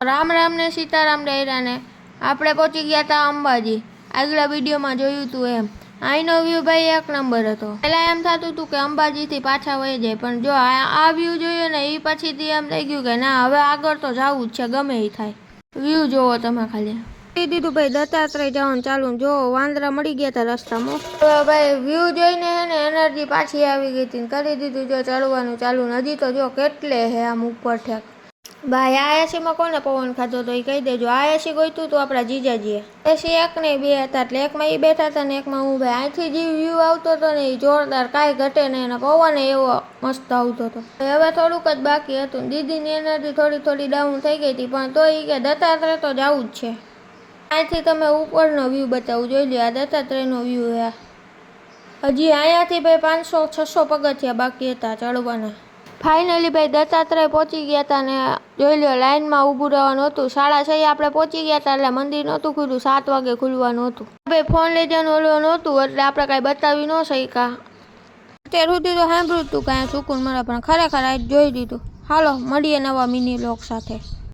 રામ રામ ને સીતારામ ડાયરાને આપણે પહોંચી ગયા હતા અંબાજી। આગલા વિડીયોમાં જોયું હતું એમ અહીંનો વ્યૂ ભાઈ એક નંબર હતો। પહેલાં એમ થતું હતું કે અંબાજીથી પાછા વહી જાય, પણ જો આ વ્યૂ જોયો ને એ પછીથી એમ થઈ ગયું કે ના, હવે આગળ તો જવું જ છે ગમે એ થાય। વ્યૂ જોવો તમે ખાલી। કહી દીધું ભાઈ દત્તાત્રેય જવાનું ચાલુ। જો વાંદરા મળી ગયા હતા રસ્તામાં। તો ભાઈ વ્યૂ જોઈને હે ને એનર્જી પાછી આવી ગઈ હતી, કરી દીધું જો ચડવાનું ચાલુ। હજી તો જો કેટલે હે આમ ઉપર ઠેક। ભાઈ આ એસીમાં કોને પવન ખાધો તો એ કહી દેજો। આ એસી ગોઈતું હતું આપણા જીજાજીએ। એસી એક ને બે હતા, એટલે એકમાં એ બેઠા હતા ને એકમાં હું। ભાઈ અહીંથી જે વ્યૂ આવતો હતો ને એ જોરદાર, કાંઈ ઘટે નહીં, અને પવન એવો મસ્ત આવતો હતો। હવે થોડુંક જ બાકી હતું। દીદીની એનર્જી થોડી ડાઉન થઈ ગઈ હતી, પણ તો એ કે દત્તાત્રેય તો જવું જ છે। અહીંથી તમે ઉપરનો વ્યૂ બતાવું, જોઈ લો। આ દત્તાત્રેયનો વ્યૂ હે। હજી અહીંયાથી ભાઈ 500-600 પગથિયા બાકી હતા ચડવાના। ફાઇનલી ભાઈ દત્તાત્રેય પહોંચી ગયા હતા ને જોઈ લો, લાઇનમાં ઊભું રહેવાનું હતું। 6:30 આપણે પહોંચી ગયા હતા, એટલે મંદિર નહોતું ખુલ્યું, 7 વાગે ખુલવાનું હતું। ભાઈ ફોન લઈ જવાનું ઓલું નહોતું, એટલે આપણે કાંઈ બતાવી ન શક્યા। અત્યાર સુધી તો સાંભળ્યું હતું કાંઈ સુકૂન મળે, પણ ખરેખર આજ જોઈ લીધું। હાલો મળીએ નવા મિની વ્લોગ સાથે।